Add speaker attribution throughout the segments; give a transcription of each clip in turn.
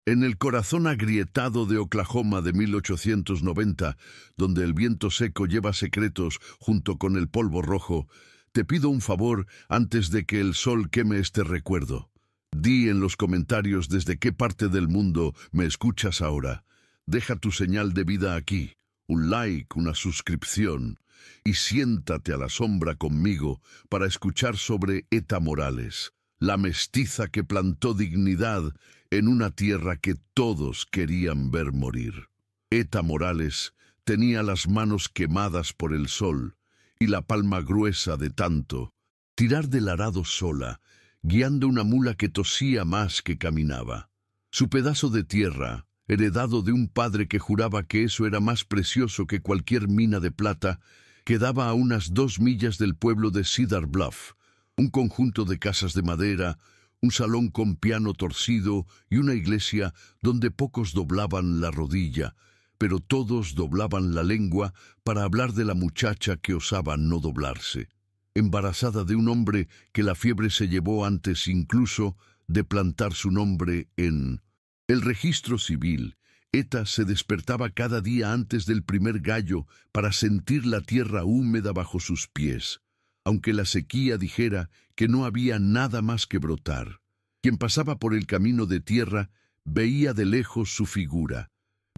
Speaker 1: En el corazón agrietado de Oklahoma de 1890, donde el viento seco lleva secretos junto con el polvo rojo, te pido un favor antes de que el sol queme este recuerdo. Di en los comentarios desde qué parte del mundo me escuchas ahora. Deja tu señal de vida aquí, un like, una suscripción, y siéntate a la sombra conmigo para escuchar sobre Eta Morales, la mestiza que plantó dignidad en una tierra que todos querían ver morir. Eta Morales tenía las manos quemadas por el sol y la palma gruesa de tanto tirar del arado sola, guiando una mula que tosía más que caminaba. Su pedazo de tierra, heredado de un padre que juraba que eso era más precioso que cualquier mina de plata, quedaba a unas 2 millas del pueblo de Cedar Bluff, un conjunto de casas de madera, un salón con piano torcido y una iglesia donde pocos doblaban la rodilla, pero todos doblaban la lengua para hablar de la muchacha que osaba no doblarse, embarazada de un hombre que la fiebre se llevó antes incluso de plantar su nombre en el registro civil. Eta se despertaba cada día antes del primer gallo para sentir la tierra húmeda bajo sus pies, aunque la sequía dijera que no había nada más que brotar. Quien pasaba por el camino de tierra veía de lejos su figura,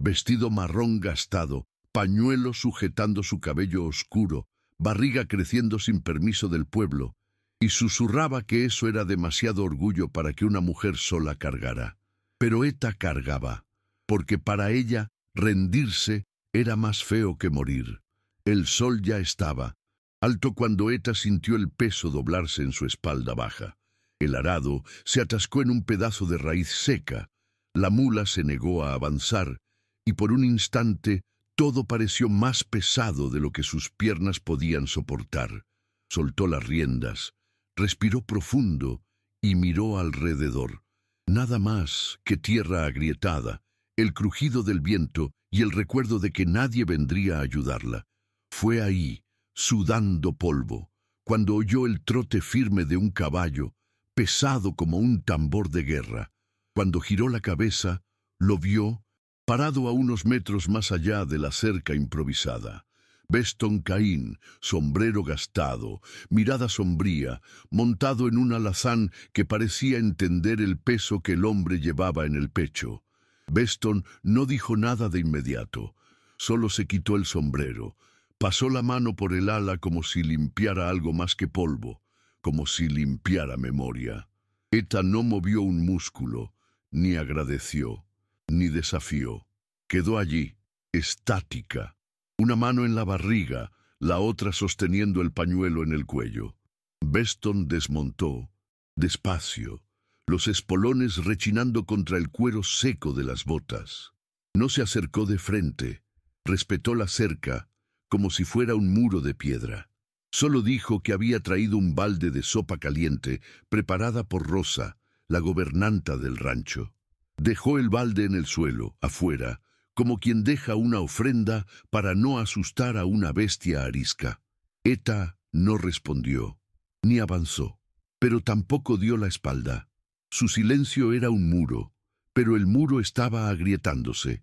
Speaker 1: vestido marrón gastado, pañuelo sujetando su cabello oscuro, barriga creciendo sin permiso del pueblo, y susurraba que eso era demasiado orgullo para que una mujer sola cargara. Pero Eta cargaba, porque para ella rendirse era más feo que morir. El sol ya estaba alto cuando Eta sintió el peso doblarse en su espalda baja. El arado se atascó en un pedazo de raíz seca. La mula se negó a avanzar, y por un instante todo pareció más pesado de lo que sus piernas podían soportar. Soltó las riendas, respiró profundo y miró alrededor. Nada más que tierra agrietada, el crujido del viento y el recuerdo de que nadie vendría a ayudarla. Fue ahí, sudando polvo, cuando oyó el trote firme de un caballo, pesado como un tambor de guerra. Cuando giró la cabeza, lo vio, parado a unos metros más allá de la cerca improvisada. Beston Caín, sombrero gastado, mirada sombría, montado en un alazán que parecía entender el peso que el hombre llevaba en el pecho. Beston no dijo nada de inmediato, solo se quitó el sombrero. Pasó la mano por el ala como si limpiara algo más que polvo, como si limpiara memoria. Eta no movió un músculo, ni agradeció, ni desafió. Quedó allí, estática, una mano en la barriga, la otra sosteniendo el pañuelo en el cuello. Beston desmontó, despacio, los espolones rechinando contra el cuero seco de las botas. No se acercó de frente, respetó la cerca, como si fuera un muro de piedra. Solo dijo que había traído un balde de sopa caliente preparada por Rosa, la gobernanta del rancho. Dejó el balde en el suelo, afuera, como quien deja una ofrenda para no asustar a una bestia arisca. Eta no respondió, ni avanzó, pero tampoco dio la espalda. Su silencio era un muro, pero el muro estaba agrietándose.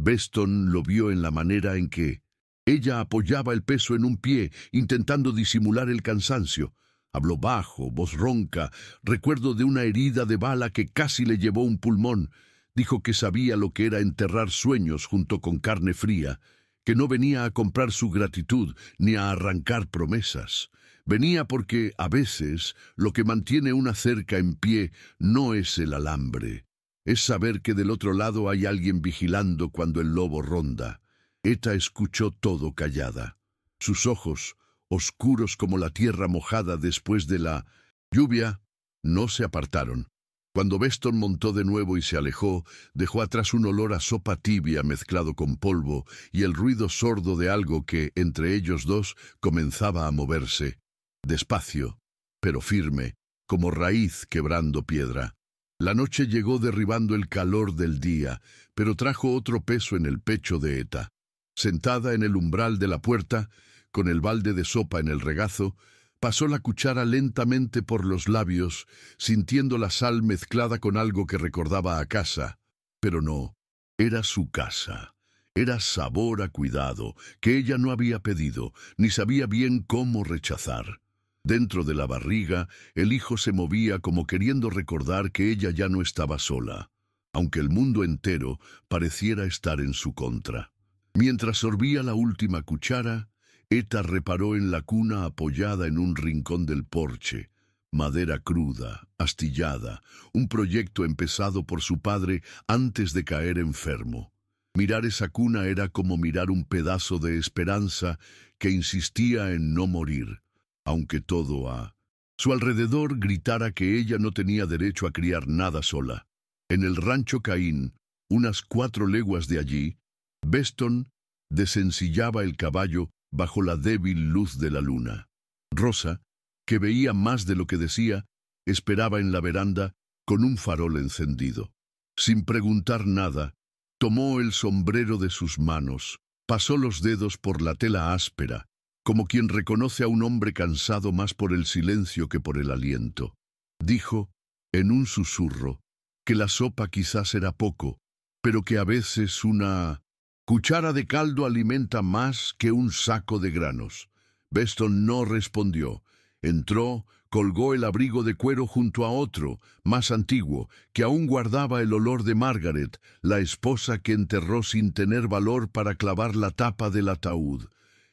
Speaker 1: Beston lo vio en la manera en que ella apoyaba el peso en un pie, intentando disimular el cansancio. Habló bajo, voz ronca, recuerdo de una herida de bala que casi le llevó un pulmón. Dijo que sabía lo que era enterrar sueños junto con carne fría, que no venía a comprar su gratitud ni a arrancar promesas. Venía porque, a veces, lo que mantiene una cerca en pie no es el alambre. Es saber que del otro lado hay alguien vigilando cuando el lobo ronda. Eta escuchó todo callada. Sus ojos, oscuros como la tierra mojada después de la lluvia, no se apartaron. Cuando Beston montó de nuevo y se alejó, dejó atrás un olor a sopa tibia mezclado con polvo y el ruido sordo de algo que, entre ellos dos, comenzaba a moverse. Despacio, pero firme, como raíz quebrando piedra. La noche llegó derribando el calor del día, pero trajo otro peso en el pecho de Eta. Sentada en el umbral de la puerta, con el balde de sopa en el regazo, pasó la cuchara lentamente por los labios, sintiendo la sal mezclada con algo que recordaba a casa. Pero no, era su casa. Era sabor a cuidado, que ella no había pedido, ni sabía bien cómo rechazar. Dentro de la barriga, el hijo se movía como queriendo recordar que ella ya no estaba sola, aunque el mundo entero pareciera estar en su contra. Mientras sorbía la última cuchara, Eta reparó en la cuna apoyada en un rincón del porche. Madera cruda, astillada, un proyecto empezado por su padre antes de caer enfermo. Mirar esa cuna era como mirar un pedazo de esperanza que insistía en no morir, aunque todo a su alrededor gritara que ella no tenía derecho a criar nada sola. En el rancho Caín, unas 4 leguas de allí, Beston desencillaba el caballo bajo la débil luz de la luna. Rosa, que veía más de lo que decía, esperaba en la veranda con un farol encendido. Sin preguntar nada, tomó el sombrero de sus manos, pasó los dedos por la tela áspera, como quien reconoce a un hombre cansado más por el silencio que por el aliento. Dijo, en un susurro, que la sopa quizás era poco, pero que a veces una cuchara de caldo alimenta más que un saco de granos. Beston no respondió. Entró, colgó el abrigo de cuero junto a otro, más antiguo, que aún guardaba el olor de Margaret, la esposa que enterró sin tener valor para clavar la tapa del ataúd.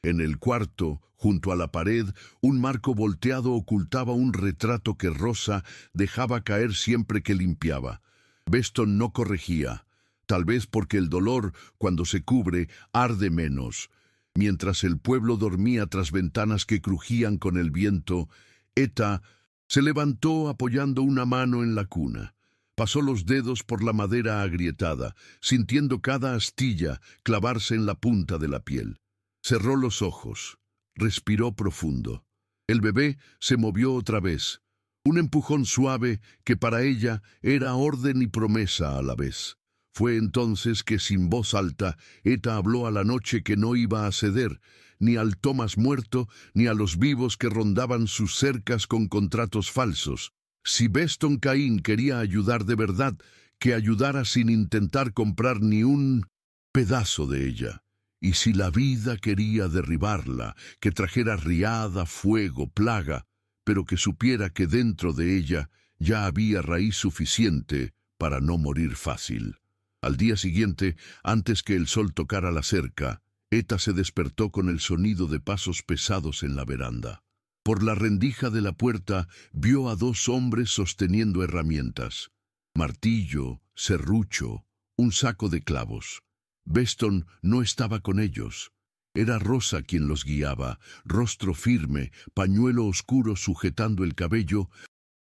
Speaker 1: En el cuarto, junto a la pared, un marco volteado ocultaba un retrato que Rosa dejaba caer siempre que limpiaba. Beston no corregía, tal vez porque el dolor, cuando se cubre, arde menos. Mientras el pueblo dormía tras ventanas que crujían con el viento, Eta se levantó apoyando una mano en la cuna. Pasó los dedos por la madera agrietada, sintiendo cada astilla clavarse en la punta de la piel. Cerró los ojos, respiró profundo. El bebé se movió otra vez, un empujón suave que para ella era orden y promesa a la vez. Fue entonces que sin voz alta, Eta habló a la noche que no iba a ceder, ni al Thomas muerto, ni a los vivos que rondaban sus cercas con contratos falsos. Si Beston Caín quería ayudar de verdad, que ayudara sin intentar comprar ni un pedazo de ella. Y si la vida quería derribarla, que trajera riada, fuego, plaga, pero que supiera que dentro de ella ya había raíz suficiente para no morir fácil. Al día siguiente, antes que el sol tocara la cerca, Eta se despertó con el sonido de pasos pesados en la veranda. Por la rendija de la puerta vio a 2 hombres sosteniendo herramientas. Martillo, serrucho, un saco de clavos. Beston no estaba con ellos. Era Rosa quien los guiaba, rostro firme, pañuelo oscuro sujetando el cabello,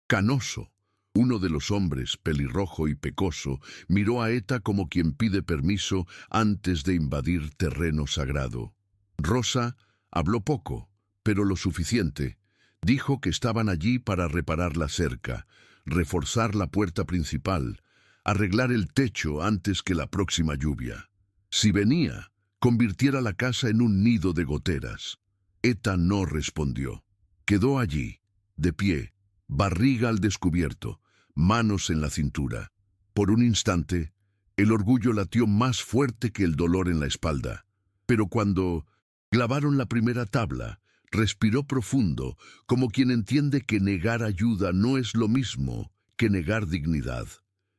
Speaker 1: canoso. Uno de los hombres, pelirrojo y pecoso, miró a Eta como quien pide permiso antes de invadir terreno sagrado. Rosa habló poco, pero lo suficiente. Dijo que estaban allí para reparar la cerca, reforzar la puerta principal, arreglar el techo antes que la próxima lluvia. Si venía, convirtiera la casa en un nido de goteras. Eta no respondió. Quedó allí, de pie, barriga al descubierto, manos en la cintura. Por un instante, el orgullo latió más fuerte que el dolor en la espalda. Pero cuando clavaron la primera tabla, respiró profundo, como quien entiende que negar ayuda no es lo mismo que negar dignidad.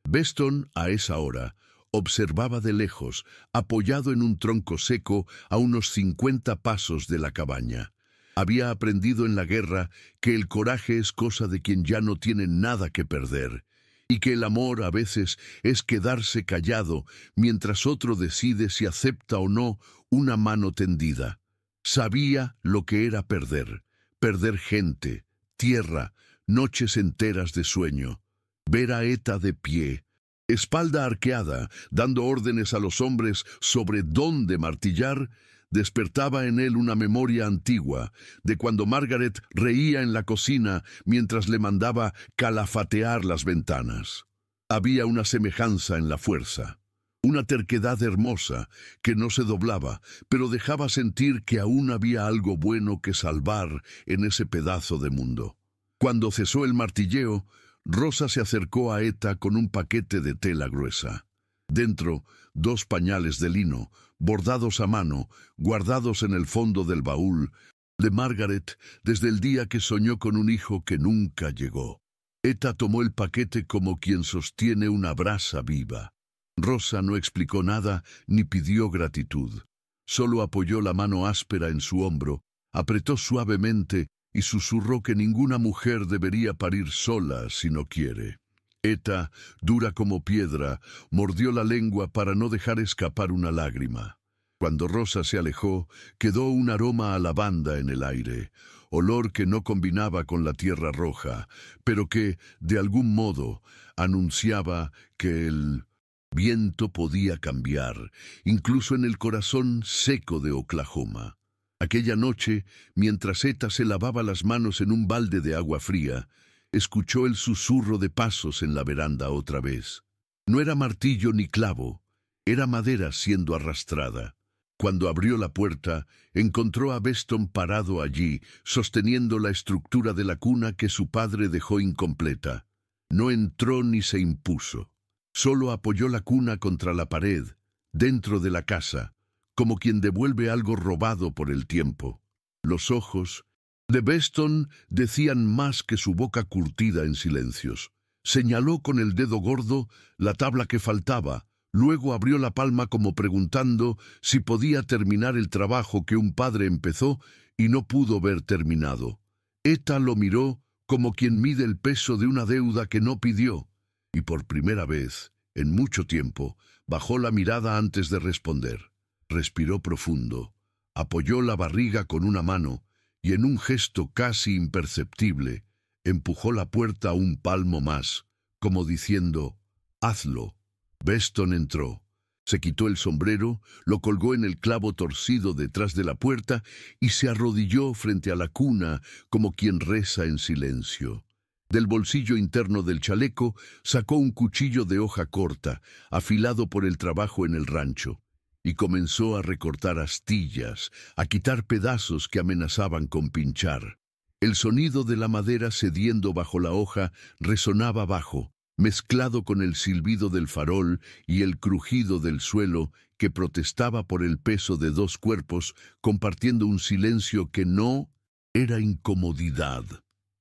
Speaker 1: Beston, a esa hora, observaba de lejos, apoyado en un tronco seco a unos 50 pasos de la cabaña. Había aprendido en la guerra que el coraje es cosa de quien ya no tiene nada que perder, y que el amor a veces es quedarse callado mientras otro decide si acepta o no una mano tendida. Sabía lo que era perder gente, tierra, noches enteras de sueño. Ver a Eta de pie, espalda arqueada, dando órdenes a los hombres sobre dónde martillar, despertaba en él una memoria antigua de cuando Margaret reía en la cocina mientras le mandaba calafatear las ventanas. Había una semejanza en la fuerza, una terquedad hermosa que no se doblaba, pero dejaba sentir que aún había algo bueno que salvar en ese pedazo de mundo. Cuando cesó el martilleo, Rosa se acercó a Eta con un paquete de tela gruesa. Dentro, 2 pañales de lino, bordados a mano, guardados en el fondo del baúl de Margaret desde el día que soñó con un hijo que nunca llegó. Etta tomó el paquete como quien sostiene una brasa viva. Rosa no explicó nada ni pidió gratitud. Solo apoyó la mano áspera en su hombro, apretó suavemente y susurró que ninguna mujer debería parir sola si no quiere. Etta, dura como piedra, mordió la lengua para no dejar escapar una lágrima. Cuando Rosa se alejó, quedó un aroma a lavanda en el aire, olor que no combinaba con la tierra roja, pero que, de algún modo, anunciaba que el viento podía cambiar, incluso en el corazón seco de Oklahoma. Aquella noche, mientras Etta se lavaba las manos en un balde de agua fría, escuchó el susurro de pasos en la veranda otra vez. No era martillo ni clavo, era madera siendo arrastrada. Cuando abrió la puerta, encontró a Beston parado allí, sosteniendo la estructura de la cuna que su padre dejó incompleta. No entró ni se impuso. Solo apoyó la cuna contra la pared, dentro de la casa, como quien devuelve algo robado por el tiempo. Los ojos de Beston decían más que su boca curtida en silencios. Señaló con el dedo gordo la tabla que faltaba, luego abrió la palma como preguntando si podía terminar el trabajo que un padre empezó y no pudo ver terminado. Etta lo miró como quien mide el peso de una deuda que no pidió, y por primera vez, en mucho tiempo, bajó la mirada antes de responder. Respiró profundo, apoyó la barriga con una mano y en un gesto casi imperceptible, empujó la puerta un palmo más, como diciendo, «Hazlo». Beston entró. Se quitó el sombrero, lo colgó en el clavo torcido detrás de la puerta y se arrodilló frente a la cuna como quien reza en silencio. Del bolsillo interno del chaleco sacó un cuchillo de hoja corta, afilado por el trabajo en el rancho, y comenzó a recortar astillas, a quitar pedazos que amenazaban con pinchar. El sonido de la madera cediendo bajo la hoja resonaba bajo, mezclado con el silbido del farol y el crujido del suelo que protestaba por el peso de 2 cuerpos, compartiendo un silencio que no era incomodidad,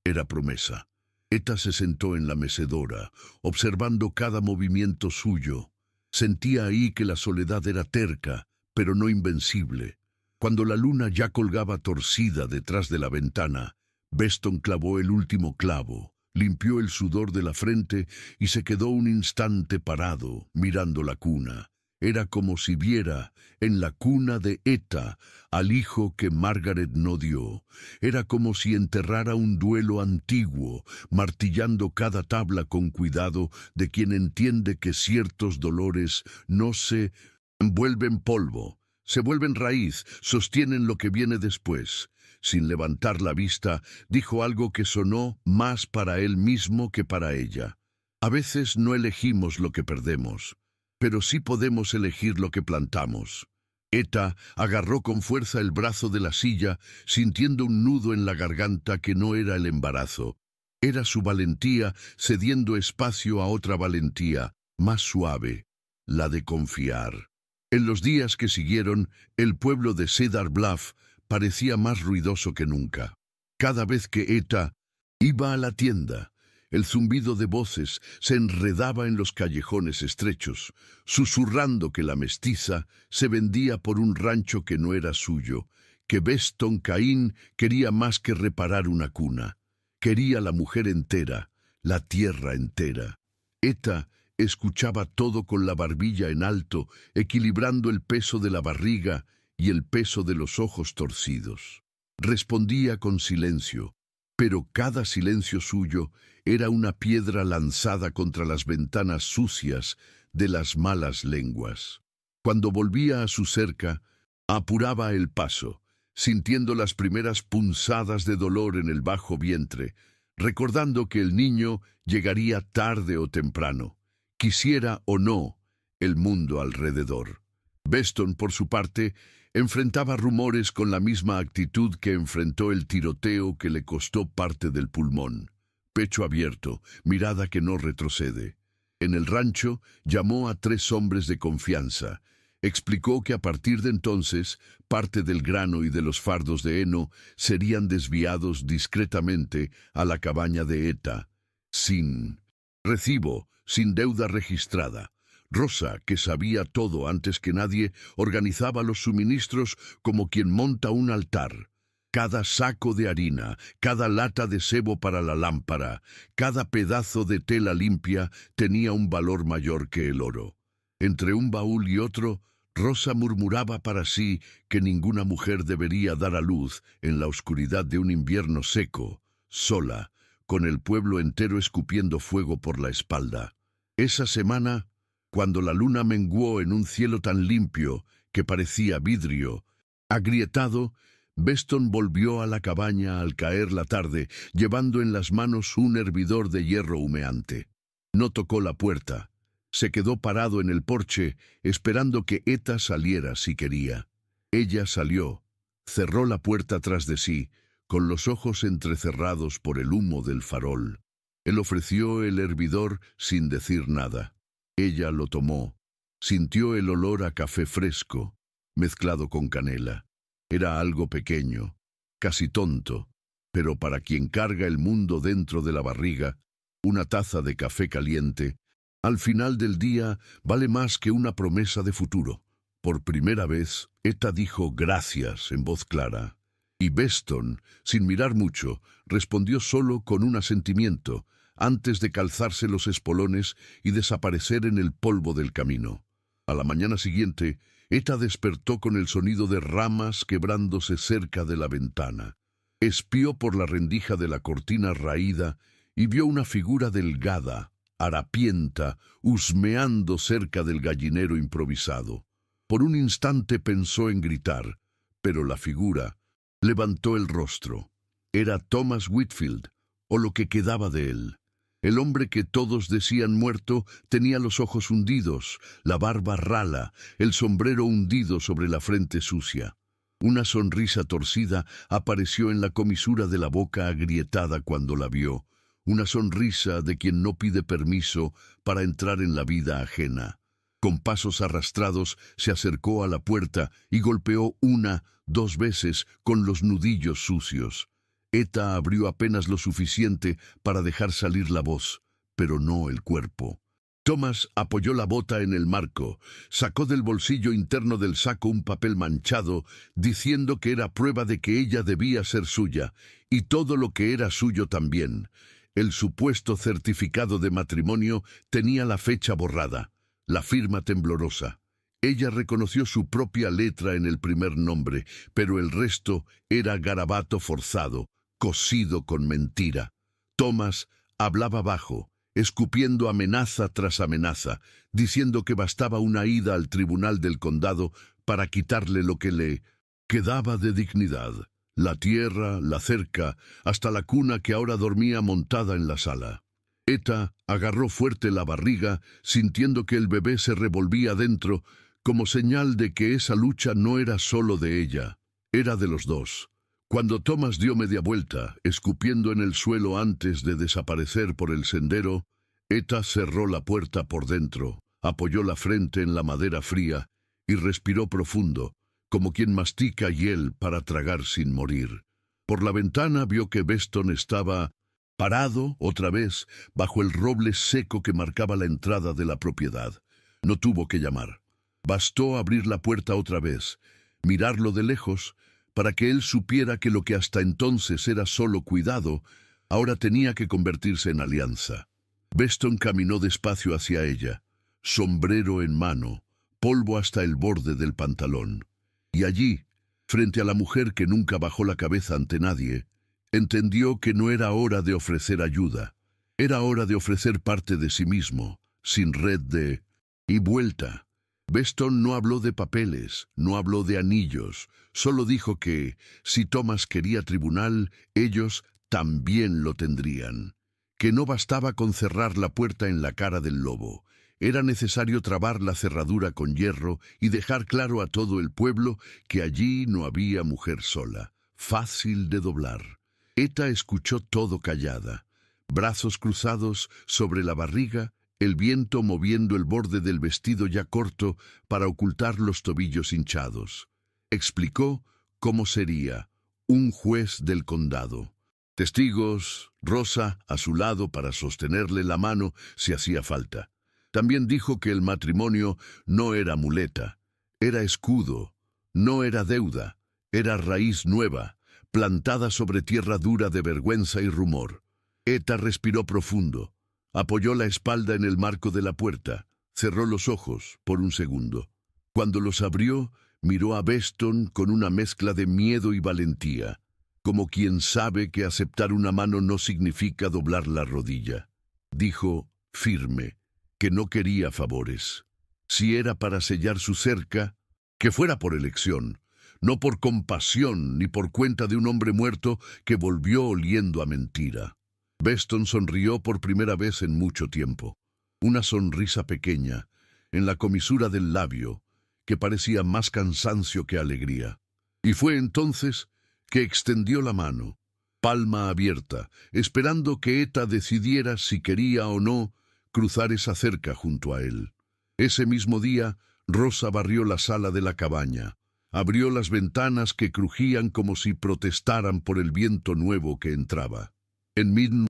Speaker 1: era promesa. Etta se sentó en la mecedora, observando cada movimiento suyo. Sentía ahí que la soledad era terca, pero no invencible. Cuando la luna ya colgaba torcida detrás de la ventana, Beston clavó el último clavo, limpió el sudor de la frente y se quedó un instante parado, mirando la cuna. Era como si viera, en la cuna de Etta, al hijo que Margaret no dio. Era como si enterrara un duelo antiguo, martillando cada tabla con cuidado de quien entiende que ciertos dolores no se vuelven polvo, se vuelven raíz, sostienen lo que viene después. Sin levantar la vista, dijo algo que sonó más para él mismo que para ella. A veces no elegimos lo que perdemos, pero sí podemos elegir lo que plantamos. Etta agarró con fuerza el brazo de la silla, sintiendo un nudo en la garganta que no era el embarazo. Era su valentía cediendo espacio a otra valentía, más suave, la de confiar. En los días que siguieron, el pueblo de Cedar Bluff parecía más ruidoso que nunca. Cada vez que Etta iba a la tienda, el zumbido de voces se enredaba en los callejones estrechos, susurrando que la mestiza se vendía por un rancho que no era suyo, que Beston Caín quería más que reparar una cuna. Quería la mujer entera, la tierra entera. Etta escuchaba todo con la barbilla en alto, equilibrando el peso de la barriga y el peso de los ojos torcidos. Respondía con silencio, pero cada silencio suyo era una piedra lanzada contra las ventanas sucias de las malas lenguas. Cuando volvía a su cerca, apuraba el paso, sintiendo las primeras punzadas de dolor en el bajo vientre, recordando que el niño llegaría tarde o temprano, quisiera o no el mundo alrededor. Beston, por su parte, enfrentaba rumores con la misma actitud que enfrentó el tiroteo que le costó parte del pulmón. Pecho abierto, mirada que no retrocede. En el rancho llamó a 3 hombres de confianza. Explicó que a partir de entonces, parte del grano y de los fardos de heno serían desviados discretamente a la cabaña de Eta, sin recibo, sin deuda registrada. Rosa, que sabía todo antes que nadie, organizaba los suministros como quien monta un altar. Cada saco de harina, cada lata de sebo para la lámpara, cada pedazo de tela limpia tenía un valor mayor que el oro. Entre un baúl y otro, Rosa murmuraba para sí que ninguna mujer debería dar a luz en la oscuridad de un invierno seco, sola, con el pueblo entero escupiendo fuego por la espalda. Esa semana, cuando la luna menguó en un cielo tan limpio que parecía vidrio, agrietado, Beston volvió a la cabaña al caer la tarde, llevando en las manos un hervidor de hierro humeante. No tocó la puerta. Se quedó parado en el porche, esperando que Eta saliera si quería. Ella salió, cerró la puerta tras de sí, con los ojos entrecerrados por el humo del farol. Él ofreció el hervidor sin decir nada. Ella lo tomó. Sintió el olor a café fresco, mezclado con canela. Era algo pequeño, casi tonto, pero para quien carga el mundo dentro de la barriga, una taza de café caliente, al final del día vale más que una promesa de futuro. Por primera vez, Eta dijo gracias en voz clara, y Beston, sin mirar mucho, respondió solo con un asentimiento, antes de calzarse los espolones y desaparecer en el polvo del camino. A la mañana siguiente, Eta despertó con el sonido de ramas quebrándose cerca de la ventana. Espió por la rendija de la cortina raída y vio una figura delgada, harapienta, husmeando cerca del gallinero improvisado. Por un instante pensó en gritar, pero la figura levantó el rostro. Era Thomas Whitfield, o lo que quedaba de él. El hombre que todos decían muerto tenía los ojos hundidos, la barba rala, el sombrero hundido sobre la frente sucia. Una sonrisa torcida apareció en la comisura de la boca agrietada cuando la vio, una sonrisa de quien no pide permiso para entrar en la vida ajena. Con pasos arrastrados se acercó a la puerta y golpeó 1, 2 veces con los nudillos sucios. Eta abrió apenas lo suficiente para dejar salir la voz, pero no el cuerpo. Thomas apoyó la bota en el marco, sacó del bolsillo interno del saco un papel manchado, diciendo que era prueba de que ella debía ser suya, y todo lo que era suyo también. El supuesto certificado de matrimonio tenía la fecha borrada, la firma temblorosa. Ella reconoció su propia letra en el primer nombre, pero el resto era garabato forzado, cosido con mentira. Thomas hablaba bajo, escupiendo amenaza tras amenaza, diciendo que bastaba una ida al tribunal del condado para quitarle lo que le quedaba de dignidad, la tierra, la cerca, hasta la cuna que ahora dormía montada en la sala. Eta agarró fuerte la barriga, sintiendo que el bebé se revolvía dentro, como señal de que esa lucha no era solo de ella, era de los dos. Cuando Thomas dio media vuelta, escupiendo en el suelo antes de desaparecer por el sendero, Eta cerró la puerta por dentro, apoyó la frente en la madera fría y respiró profundo, como quien mastica hiel para tragar sin morir. Por la ventana vio que Beston estaba parado, otra vez, bajo el roble seco que marcaba la entrada de la propiedad. No tuvo que llamar. Bastó abrir la puerta otra vez, mirarlo de lejos, para que él supiera que lo que hasta entonces era solo cuidado, ahora tenía que convertirse en alianza. Beston caminó despacio hacia ella, sombrero en mano, polvo hasta el borde del pantalón. Y allí, frente a la mujer que nunca bajó la cabeza ante nadie, entendió que no era hora de ofrecer ayuda. Era hora de ofrecer parte de sí mismo, sin red de y vuelta. Beston no habló de papeles, no habló de anillos, solo dijo que, si Thomas quería tribunal, ellos también lo tendrían. Que no bastaba con cerrar la puerta en la cara del lobo. Era necesario trabar la cerradura con hierro y dejar claro a todo el pueblo que allí no había mujer sola, fácil de doblar. Eta escuchó todo callada, brazos cruzados sobre la barriga, el viento moviendo el borde del vestido ya corto para ocultar los tobillos hinchados. Explicó cómo sería un juez del condado. Testigos, Rosa a su lado para sostenerle la mano si hacía falta. También dijo que el matrimonio no era muleta, era escudo, no era deuda, era raíz nueva, plantada sobre tierra dura de vergüenza y rumor. Eta respiró profundo, apoyó la espalda en el marco de la puerta, cerró los ojos por un segundo. Cuando los abrió, miró a Beston con una mezcla de miedo y valentía, como quien sabe que aceptar una mano no significa doblar la rodilla. Dijo, firme, que no quería favores. Si era para sellar su cerca, que fuera por elección, no por compasión ni por cuenta de un hombre muerto que volvió oliendo a mentira. Beston sonrió por primera vez en mucho tiempo. Una sonrisa pequeña, en la comisura del labio, que parecía más cansancio que alegría. Y fue entonces que extendió la mano, palma abierta, esperando que Eta decidiera si quería o no cruzar esa cerca junto a él. Ese mismo día, Rosa barrió la sala de la cabaña, abrió las ventanas que crujían como si protestaran por el viento nuevo que entraba. En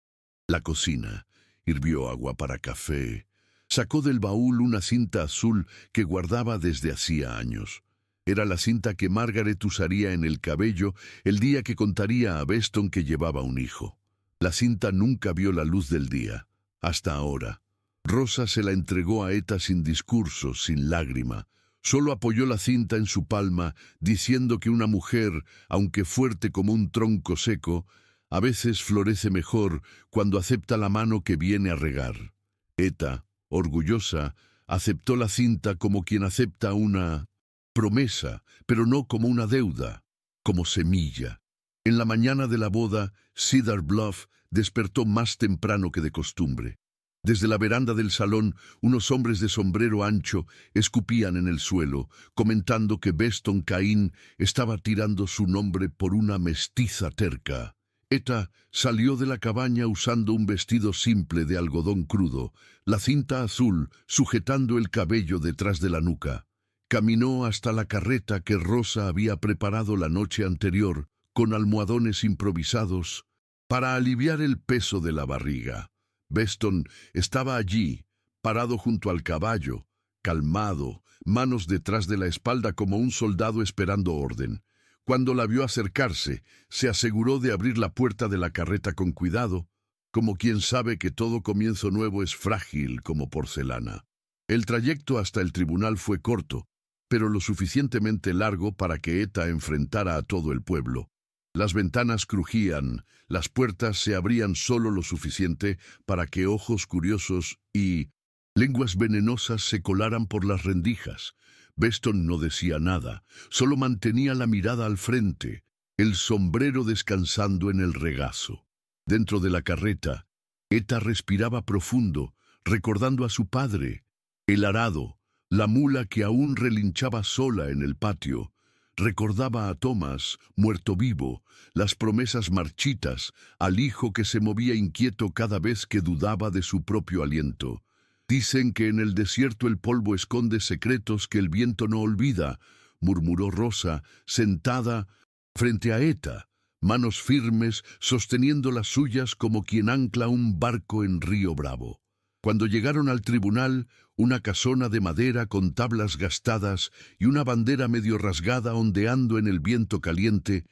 Speaker 1: la cocina, hirvió agua para café, sacó del baúl una cinta azul que guardaba desde hacía años. Era la cinta que Margaret usaría en el cabello el día que contaría a Beston que llevaba un hijo. La cinta nunca vio la luz del día, hasta ahora. Rosa se la entregó a Eta sin discurso, sin lágrima. Solo apoyó la cinta en su palma, diciendo que una mujer, aunque fuerte como un tronco seco, a veces florece mejor cuando acepta la mano que viene a regar. Eta, orgullosa, aceptó la cinta como quien acepta una promesa, pero no como una deuda, como semilla. En la mañana de la boda, Cedar Bluff despertó más temprano que de costumbre. Desde la veranda del salón, unos hombres de sombrero ancho escupían en el suelo, comentando que Beston Caín estaba tirando su nombre por una mestiza terca. Eta salió de la cabaña usando un vestido simple de algodón crudo, la cinta azul sujetando el cabello detrás de la nuca. Caminó hasta la carreta que Rosa había preparado la noche anterior, con almohadones improvisados, para aliviar el peso de la barriga. Beston estaba allí, parado junto al caballo, calmado, manos detrás de la espalda como un soldado esperando orden. Cuando la vio acercarse, se aseguró de abrir la puerta de la carreta con cuidado, como quien sabe que todo comienzo nuevo es frágil como porcelana. El trayecto hasta el tribunal fue corto, pero lo suficientemente largo para que Eta enfrentara a todo el pueblo. Las ventanas crujían, las puertas se abrían solo lo suficiente para que ojos curiosos y lenguas venenosas se colaran por las rendijas. Beston no decía nada, solo mantenía la mirada al frente, el sombrero descansando en el regazo. Dentro de la carreta, Eta respiraba profundo, recordando a su padre, el arado, la mula que aún relinchaba sola en el patio. Recordaba a Thomas, muerto vivo, las promesas marchitas, al hijo que se movía inquieto cada vez que dudaba de su propio aliento. Dicen que en el desierto el polvo esconde secretos que el viento no olvida, murmuró Rosa, sentada frente a Eta, manos firmes sosteniendo las suyas como quien ancla un barco en Río Bravo. Cuando llegaron al tribunal, una casona de madera con tablas gastadas y una bandera medio rasgada ondeando en el viento caliente,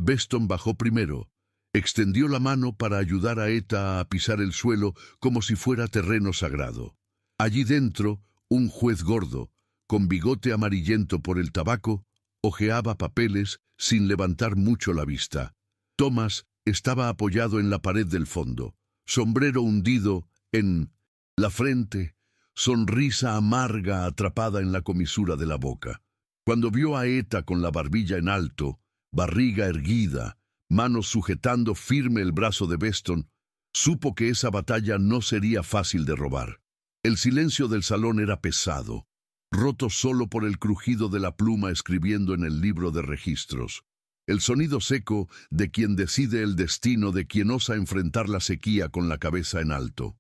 Speaker 1: Beston bajó primero. Extendió la mano para ayudar a Eta a pisar el suelo como si fuera terreno sagrado. Allí dentro, un juez gordo, con bigote amarillento por el tabaco, hojeaba papeles sin levantar mucho la vista. Thomas estaba apoyado en la pared del fondo, sombrero hundido en la frente, sonrisa amarga atrapada en la comisura de la boca. Cuando vio a Eta con la barbilla en alto, barriga erguida, manos sujetando firme el brazo de Beston, supo que esa batalla no sería fácil de robar. El silencio del salón era pesado, roto solo por el crujido de la pluma escribiendo en el libro de registros. El sonido seco de quien decide el destino de quien osa enfrentar la sequía con la cabeza en alto.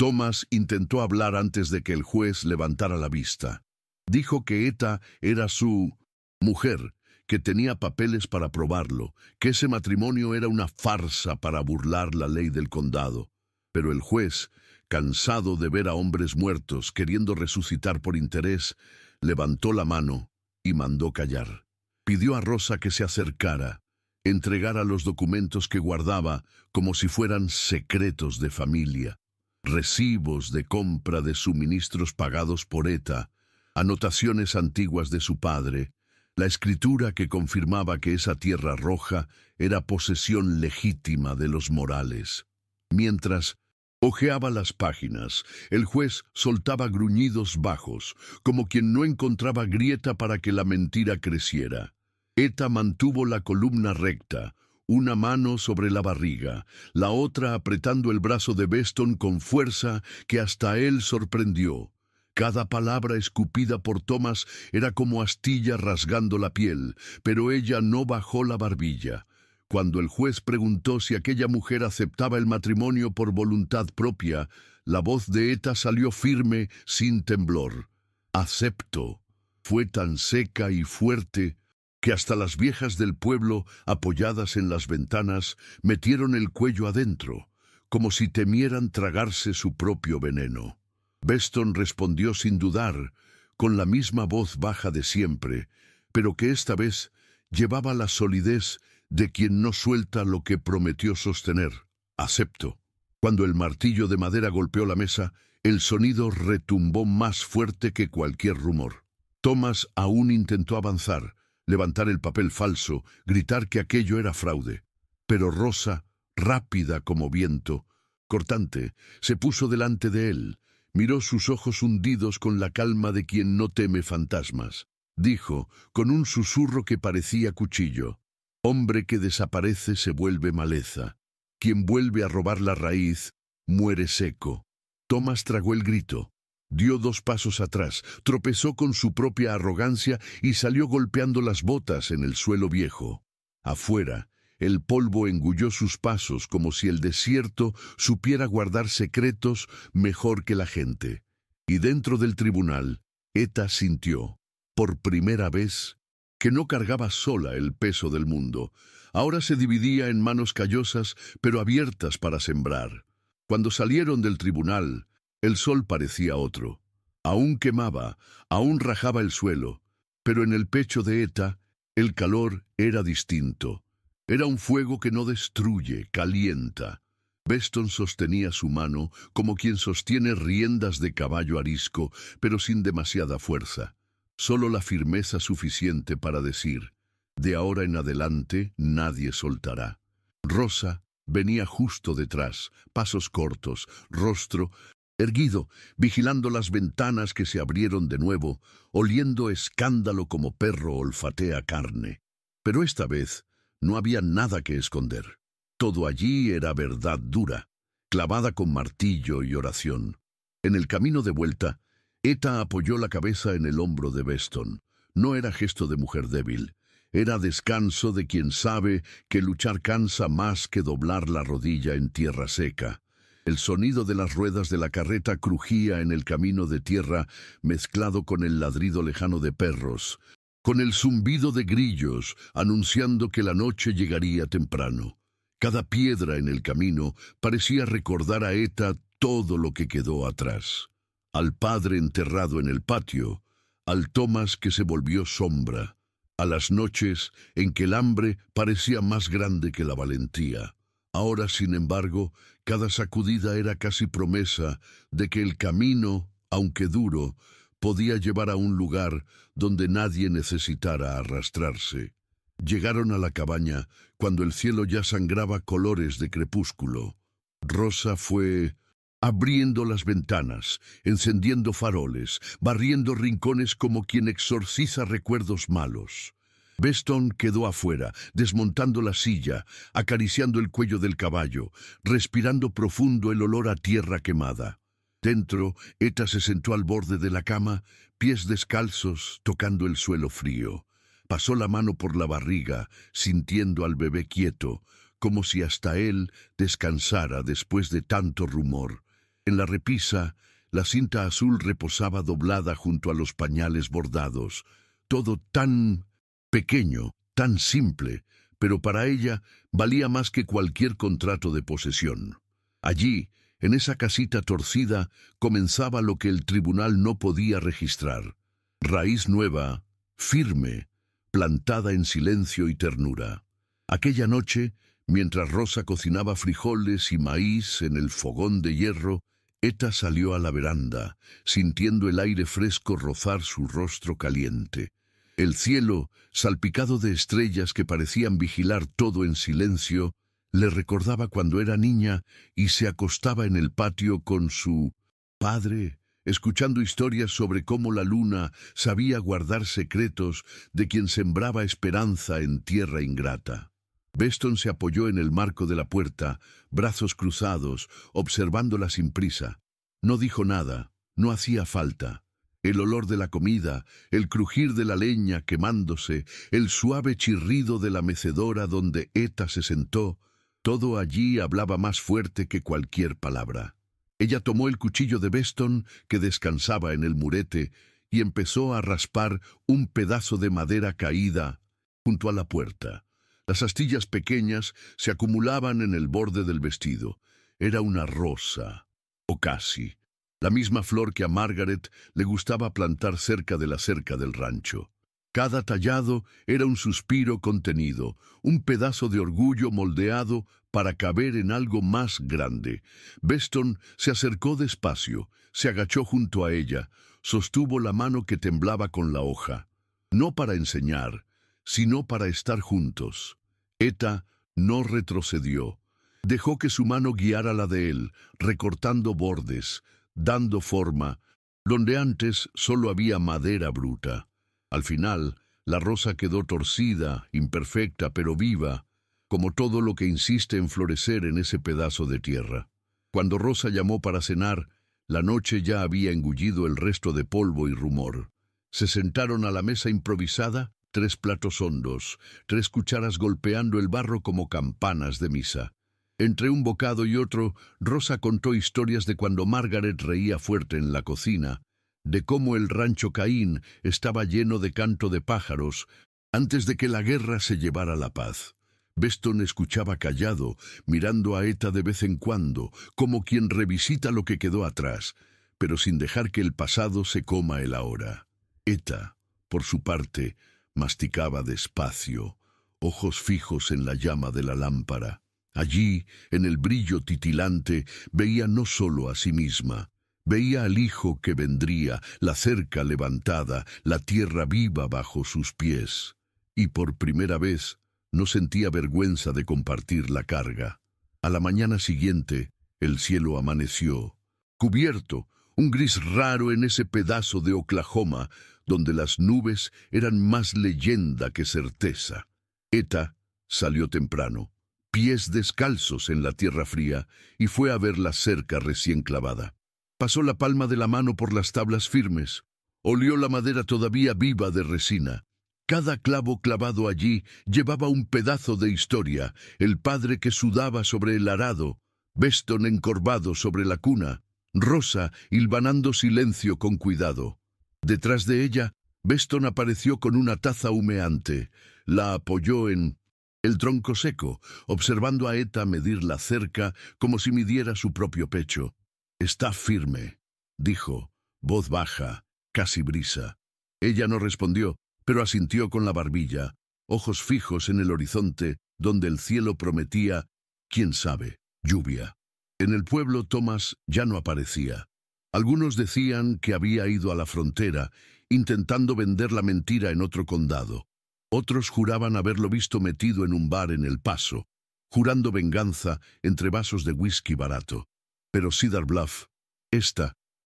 Speaker 1: Thomas intentó hablar antes de que el juez levantara la vista. Dijo que Eta era su mujer, que tenía papeles para probarlo, que ese matrimonio era una farsa para burlar la ley del condado. Pero el juez, cansado de ver a hombres muertos queriendo resucitar por interés, levantó la mano y mandó callar. Pidió a Rosa que se acercara, entregara los documentos que guardaba como si fueran secretos de familia, recibos de compra de suministros pagados por Eta, anotaciones antiguas de su padre, la escritura que confirmaba que esa tierra roja era posesión legítima de los Morales. Mientras hojeaba las páginas, el juez soltaba gruñidos bajos, como quien no encontraba grieta para que la mentira creciera. Eta mantuvo la columna recta, una mano sobre la barriga, la otra apretando el brazo de Beston con fuerza que hasta él sorprendió. Cada palabra escupida por Thomas era como astilla rasgando la piel, pero ella no bajó la barbilla. Cuando el juez preguntó si aquella mujer aceptaba el matrimonio por voluntad propia, la voz de Eta salió firme, sin temblor. «Acepto». Fue tan seca y fuerte que hasta las viejas del pueblo, apoyadas en las ventanas, metieron el cuello adentro, como si temieran tragarse su propio veneno. Beston respondió sin dudar, con la misma voz baja de siempre, pero que esta vez llevaba la solidez de quien no suelta lo que prometió sostener. «Acepto». Cuando el martillo de madera golpeó la mesa, el sonido retumbó más fuerte que cualquier rumor. Thomas aún intentó avanzar, levantar el papel falso, gritar que aquello era fraude. Pero Rosa, rápida como viento, cortante, se puso delante de él. Miró sus ojos hundidos con la calma de quien no teme fantasmas. Dijo, con un susurro que parecía cuchillo: «Hombre que desaparece se vuelve maleza. Quien vuelve a robar la raíz, muere seco». Thomas tragó el grito. Dio 2 pasos atrás, tropezó con su propia arrogancia y salió golpeando las botas en el suelo viejo. Afuera, el polvo engulló sus pasos como si el desierto supiera guardar secretos mejor que la gente. Y dentro del tribunal, Eta sintió, por primera vez, que no cargaba sola el peso del mundo. Ahora se dividía en manos callosas, pero abiertas para sembrar. Cuando salieron del tribunal, el sol parecía otro. Aún quemaba, aún rajaba el suelo, pero en el pecho de Eta, el calor era distinto. Era un fuego que no destruye, calienta. Beston sostenía su mano como quien sostiene riendas de caballo arisco, pero sin demasiada fuerza. Solo la firmeza suficiente para decir: «De ahora en adelante nadie soltará». Rosa venía justo detrás, pasos cortos, rostro erguido, vigilando las ventanas que se abrieron de nuevo, oliendo escándalo como perro olfatea carne. Pero esta vez no había nada que esconder. Todo allí era verdad dura, clavada con martillo y oración. En el camino de vuelta, Eta apoyó la cabeza en el hombro de Beston. No era gesto de mujer débil. Era descanso de quien sabe que luchar cansa más que doblar la rodilla en tierra seca. El sonido de las ruedas de la carreta crujía en el camino de tierra, mezclado con el ladrido lejano de perros, con el zumbido de grillos, anunciando que la noche llegaría temprano. Cada piedra en el camino parecía recordar a Eta todo lo que quedó atrás. Al padre enterrado en el patio, al Thomas que se volvió sombra, a las noches en que el hambre parecía más grande que la valentía. Ahora, sin embargo, cada sacudida era casi promesa de que el camino, aunque duro, podía llevar a un lugar donde nadie necesitara arrastrarse. Llegaron a la cabaña cuando el cielo ya sangraba colores de crepúsculo. Rosa fue abriendo las ventanas, encendiendo faroles, barriendo rincones como quien exorciza recuerdos malos. Beston quedó afuera, desmontando la silla, acariciando el cuello del caballo, respirando profundo el olor a tierra quemada. Dentro, Eta se sentó al borde de la cama, pies descalzos, tocando el suelo frío. Pasó la mano por la barriga, sintiendo al bebé quieto, como si hasta él descansara después de tanto rumor. En la repisa, la cinta azul reposaba doblada junto a los pañales bordados. Todo tan pequeño, tan simple, pero para ella valía más que cualquier contrato de posesión. Allí, en esa casita torcida, comenzaba lo que el tribunal no podía registrar. Raíz nueva, firme, plantada en silencio y ternura. Aquella noche, mientras Rosa cocinaba frijoles y maíz en el fogón de hierro, Eta salió a la veranda, sintiendo el aire fresco rozar su rostro caliente. El cielo, salpicado de estrellas que parecían vigilar todo en silencio, le recordaba cuando era niña y se acostaba en el patio con su padre, escuchando historias sobre cómo la luna sabía guardar secretos de quien sembraba esperanza en tierra ingrata. Beston se apoyó en el marco de la puerta, brazos cruzados, observándola sin prisa. No dijo nada, no hacía falta. El olor de la comida, el crujir de la leña quemándose, el suave chirrido de la mecedora donde Eta se sentó, todo allí hablaba más fuerte que cualquier palabra. Ella tomó el cuchillo de Beston, que descansaba en el murete, y empezó a raspar un pedazo de madera caída junto a la puerta. Las astillas pequeñas se acumulaban en el borde del vestido. Era una rosa, o casi, la misma flor que a Margaret le gustaba plantar cerca de la cerca del rancho. Cada tallado era un suspiro contenido, un pedazo de orgullo moldeado para caber en algo más grande. Beston se acercó despacio, se agachó junto a ella, sostuvo la mano que temblaba con la hoja. No para enseñar, sino para estar juntos. Eta no retrocedió. Dejó que su mano guiara la de él, recortando bordes, dando forma, donde antes solo había madera bruta. Al final, la rosa quedó torcida, imperfecta, pero viva, como todo lo que insiste en florecer en ese pedazo de tierra. Cuando Rosa llamó para cenar, la noche ya había engullido el resto de polvo y rumor. Se sentaron a la mesa improvisada, 3 platos hondos, 3 cucharas golpeando el barro como campanas de misa. Entre un bocado y otro, Rosa contó historias de cuando Margaret reía fuerte en la cocina, de cómo el rancho Caín estaba lleno de canto de pájaros antes de que la guerra se llevara la paz. Beston escuchaba callado, mirando a Eta de vez en cuando, como quien revisita lo que quedó atrás, pero sin dejar que el pasado se coma el ahora. Eta, por su parte, masticaba despacio, ojos fijos en la llama de la lámpara. Allí, en el brillo titilante, veía no solo a sí misma, veía al hijo que vendría, la cerca levantada, la tierra viva bajo sus pies. Y por primera vez no sentía vergüenza de compartir la carga. A la mañana siguiente, el cielo amaneció, cubierto, un gris raro en ese pedazo de Oklahoma, donde las nubes eran más leyenda que certeza. Eta salió temprano, pies descalzos en la tierra fría, y fue a ver la cerca recién clavada. Pasó la palma de la mano por las tablas firmes, olió la madera todavía viva de resina. Cada clavo clavado allí llevaba un pedazo de historia, el padre que sudaba sobre el arado, Beston encorvado sobre la cuna, Rosa hilvanando silencio con cuidado. Detrás de ella, Beston apareció con una taza humeante, la apoyó en el tronco seco, observando a Eta medir la cerca como si midiera su propio pecho. «Está firme», dijo, voz baja, casi brisa. Ella no respondió, pero asintió con la barbilla, ojos fijos en el horizonte, donde el cielo prometía, quién sabe, lluvia. En el pueblo Thomas ya no aparecía. Algunos decían que había ido a la frontera, intentando vender la mentira en otro condado. Otros juraban haberlo visto metido en un bar en El Paso, jurando venganza entre vasos de whisky barato. Pero Cedar Bluff,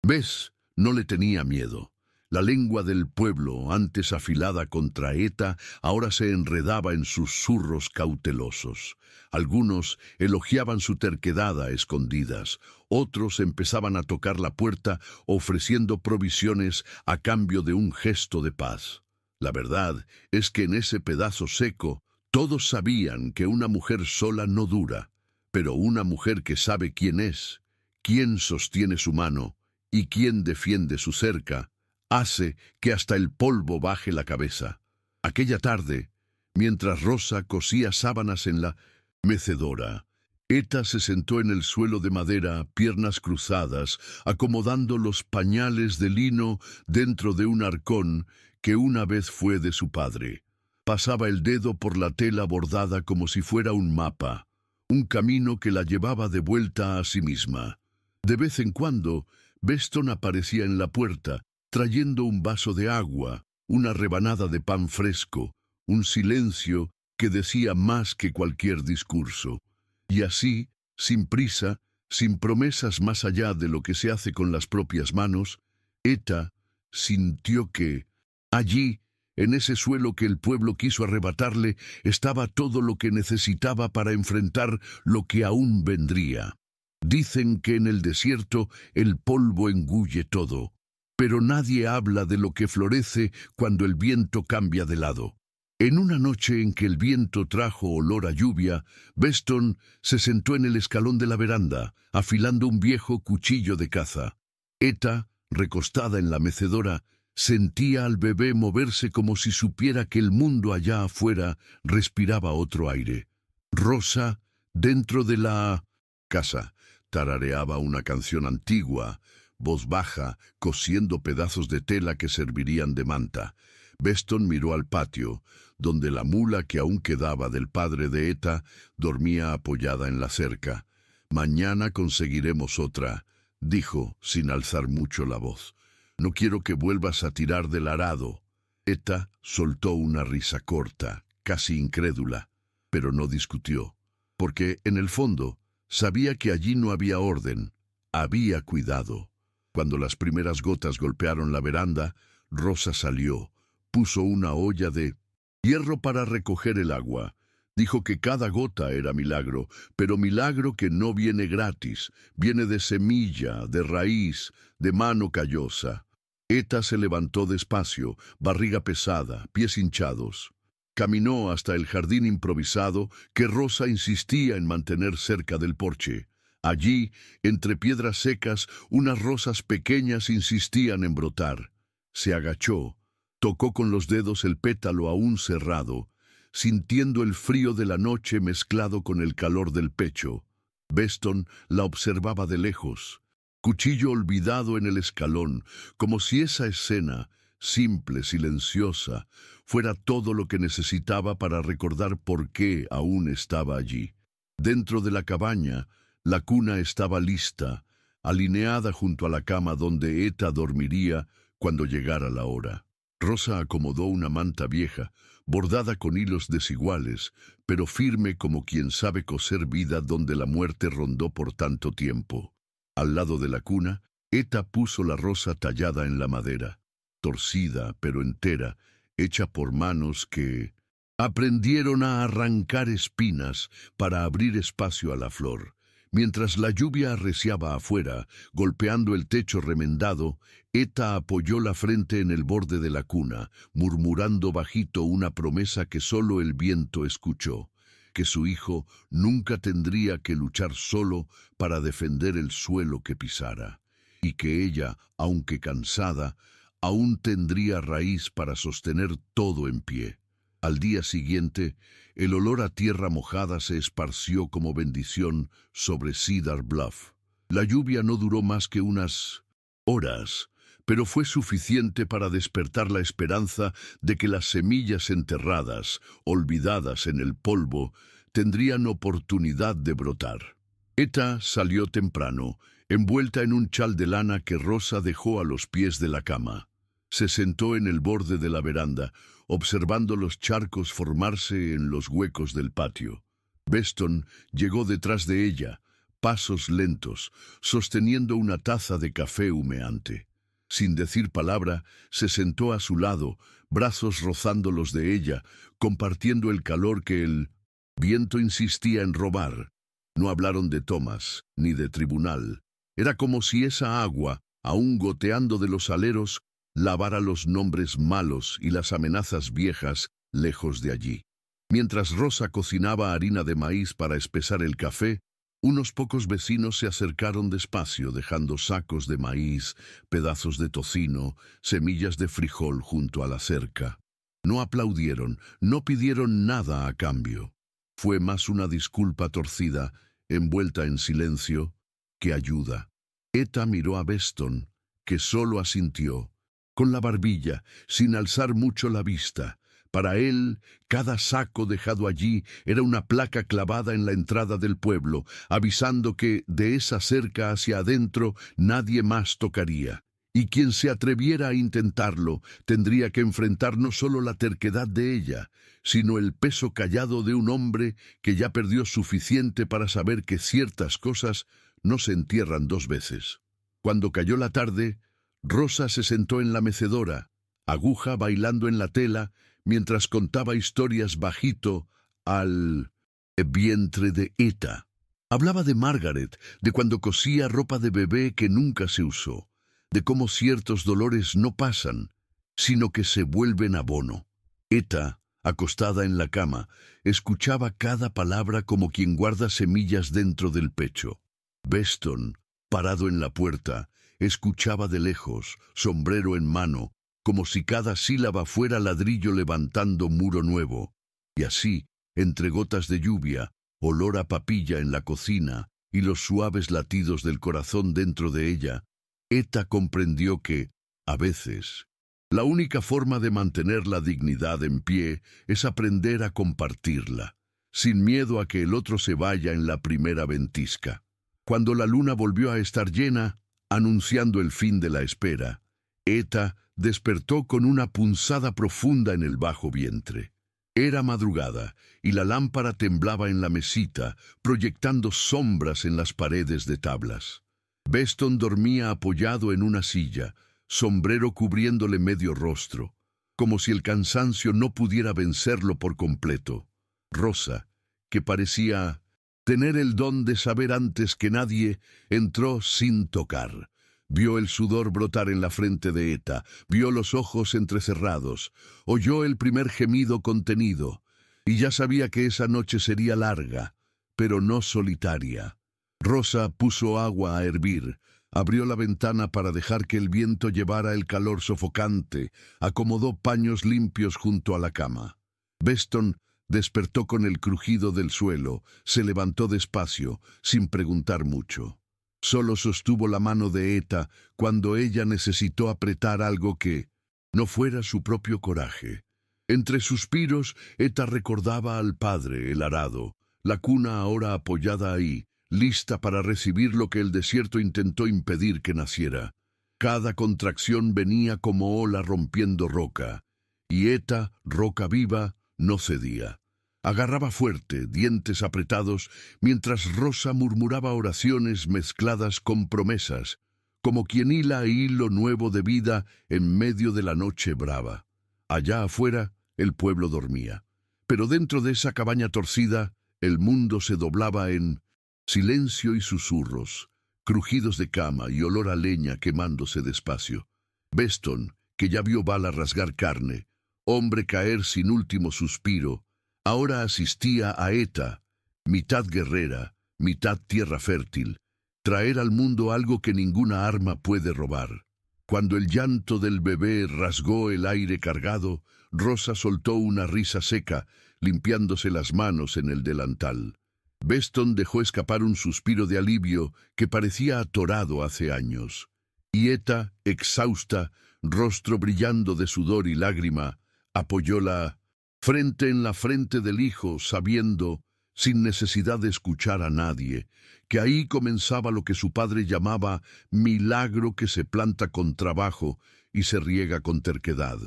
Speaker 1: ¿ves? No le tenía miedo. La lengua del pueblo, antes afilada contra Eta, ahora se enredaba en susurros cautelosos. Algunos elogiaban su terquedad a escondidas, otros empezaban a tocar la puerta ofreciendo provisiones a cambio de un gesto de paz. La verdad es que en ese pedazo seco todos sabían que una mujer sola no dura, pero una mujer que sabe quién es, quién sostiene su mano y quién defiende su cerca, hace que hasta el polvo baje la cabeza. Aquella tarde, mientras Rosa cosía sábanas en la mecedora, Eta se sentó en el suelo de madera, piernas cruzadas, acomodando los pañales de lino dentro de un arcón que una vez fue de su padre. Pasaba el dedo por la tela bordada como si fuera un mapa, un camino que la llevaba de vuelta a sí misma. De vez en cuando, Beston aparecía en la puerta, trayendo un vaso de agua, una rebanada de pan fresco, un silencio que decía más que cualquier discurso. Y así, sin prisa, sin promesas más allá de lo que se hace con las propias manos, Eta sintió que, allí, en ese suelo que el pueblo quiso arrebatarle, estaba todo lo que necesitaba para enfrentar lo que aún vendría. Dicen que en el desierto el polvo engulle todo, pero nadie habla de lo que florece cuando el viento cambia de lado. En una noche en que el viento trajo olor a lluvia, Beston se sentó en el escalón de la veranda, afilando un viejo cuchillo de caza. Eta, recostada en la mecedora, sentía al bebé moverse como si supiera que el mundo allá afuera respiraba otro aire. Rosa, dentro de la casa, tarareaba una canción antigua, voz baja, cosiendo pedazos de tela que servirían de manta. Beston miró al patio, donde la mula que aún quedaba del padre de Eta dormía apoyada en la cerca. «Mañana conseguiremos otra», dijo, sin alzar mucho la voz. «No quiero que vuelvas a tirar del arado». Eta soltó una risa corta, casi incrédula, pero no discutió, porque, en el fondo, sabía que allí no había orden, había cuidado. Cuando las primeras gotas golpearon la veranda, Rosa salió, puso una olla de hierro para recoger el agua. Dijo que cada gota era milagro, pero milagro que no viene gratis, viene de semilla, de raíz, de mano callosa. Eta se levantó despacio, barriga pesada, pies hinchados. Caminó hasta el jardín improvisado que Rosa insistía en mantener cerca del porche. Allí, entre piedras secas, unas rosas pequeñas insistían en brotar. Se agachó, tocó con los dedos el pétalo aún cerrado, sintiendo el frío de la noche mezclado con el calor del pecho. Beston la observaba de lejos, cuchillo olvidado en el escalón, como si esa escena, simple, silenciosa, fuera todo lo que necesitaba para recordar por qué aún estaba allí. Dentro de la cabaña, la cuna estaba lista, alineada junto a la cama donde Eta dormiría cuando llegara la hora. Rosa acomodó una manta vieja, bordada con hilos desiguales, pero firme como quien sabe coser vida donde la muerte rondó por tanto tiempo. Al lado de la cuna, Eta puso la rosa tallada en la madera, torcida pero entera, hecha por manos que aprendieron a arrancar espinas para abrir espacio a la flor. Mientras la lluvia arreciaba afuera, golpeando el techo remendado, Eta apoyó la frente en el borde de la cuna, murmurando bajito una promesa que solo el viento escuchó, que su hijo nunca tendría que luchar solo para defender el suelo que pisara, y que ella, aunque cansada, aún tendría raíz para sostener todo en pie. Al día siguiente, el olor a tierra mojada se esparció como bendición sobre Cedar Bluff. La lluvia no duró más que unas horas, pero fue suficiente para despertar la esperanza de que las semillas enterradas, olvidadas en el polvo, tendrían oportunidad de brotar. Eta salió temprano, envuelta en un chal de lana que Rosa dejó a los pies de la cama. Se sentó en el borde de la veranda, observando los charcos formarse en los huecos del patio. Beston llegó detrás de ella, pasos lentos, sosteniendo una taza de café humeante. Sin decir palabra, se sentó a su lado, brazos rozando los de ella, compartiendo el calor que el viento insistía en robar. No hablaron de Thomas, ni de tribunal. Era como si esa agua, aún goteando de los aleros, lavara los nombres malos y las amenazas viejas lejos de allí. Mientras Rosa cocinaba harina de maíz para espesar el café, Unos pocos vecinos se acercaron despacio, dejando sacos de maíz, pedazos de tocino, semillas de frijol junto a la cerca. No aplaudieron, no pidieron nada a cambio. Fue más una disculpa torcida, envuelta en silencio, que ayuda. Eta miró a Beston, que solo asintió, con la barbilla, sin alzar mucho la vista. Para él, cada saco dejado allí era una placa clavada en la entrada del pueblo, avisando que de esa cerca hacia adentro nadie más tocaría. Y quien se atreviera a intentarlo tendría que enfrentar no solo la terquedad de ella, sino el peso callado de un hombre que ya perdió suficiente para saber que ciertas cosas no se entierran dos veces. Cuando cayó la tarde, Rosa se sentó en la mecedora, Aguja bailando en la tela, mientras contaba historias bajito al vientre de Eta. Hablaba de Margaret, de cuando cosía ropa de bebé que nunca se usó, de cómo ciertos dolores no pasan, sino que se vuelven abono. Eta, acostada en la cama, escuchaba cada palabra como quien guarda semillas dentro del pecho. Beston, parado en la puerta, escuchaba de lejos, sombrero en mano, como si cada sílaba fuera ladrillo levantando muro nuevo. Y así, entre gotas de lluvia, olor a papilla en la cocina y los suaves latidos del corazón dentro de ella, Eta comprendió que, a veces, la única forma de mantener la dignidad en pie es aprender a compartirla, sin miedo a que el otro se vaya en la primera ventisca. Cuando la luna volvió a estar llena, anunciando el fin de la espera, Eta despertó con una punzada profunda en el bajo vientre. Era madrugada y la lámpara temblaba en la mesita, proyectando sombras en las paredes de tablas. Beston dormía apoyado en una silla, sombrero cubriéndole medio rostro, como si el cansancio no pudiera vencerlo por completo. Rosa, que parecía tener el don de saber antes que nadie, entró sin tocar. Vio el sudor brotar en la frente de Eta, vio los ojos entrecerrados, oyó el primer gemido contenido, y ya sabía que esa noche sería larga, pero no solitaria. Rosa puso agua a hervir, abrió la ventana para dejar que el viento llevara el calor sofocante, acomodó paños limpios junto a la cama. Beston despertó con el crujido del suelo, se levantó despacio, sin preguntar mucho. Solo sostuvo la mano de Eta cuando ella necesitó apretar algo que no fuera su propio coraje. Entre suspiros, Eta recordaba al padre, el arado, la cuna ahora apoyada ahí, lista para recibir lo que el desierto intentó impedir que naciera. Cada contracción venía como ola rompiendo roca, y Eta, roca viva, no cedía. Agarraba fuerte, dientes apretados, mientras Rosa murmuraba oraciones mezcladas con promesas, como quien hila hilo nuevo de vida en medio de la noche brava. Allá afuera, el pueblo dormía. Pero dentro de esa cabaña torcida, el mundo se doblaba en silencio y susurros, crujidos de cama y olor a leña quemándose despacio. Beston, que ya vio bala rasgar carne, hombre caer sin último suspiro, ahora asistía a Eta, mitad guerrera, mitad tierra fértil, traer al mundo algo que ninguna arma puede robar. Cuando el llanto del bebé rasgó el aire cargado, Rosa soltó una risa seca, limpiándose las manos en el delantal. Beston dejó escapar un suspiro de alivio que parecía atorado hace años. Y Eta, exhausta, rostro brillando de sudor y lágrima, apoyó la frente en la frente del hijo, sabiendo, sin necesidad de escuchar a nadie, que ahí comenzaba lo que su padre llamaba milagro que se planta con trabajo y se riega con terquedad.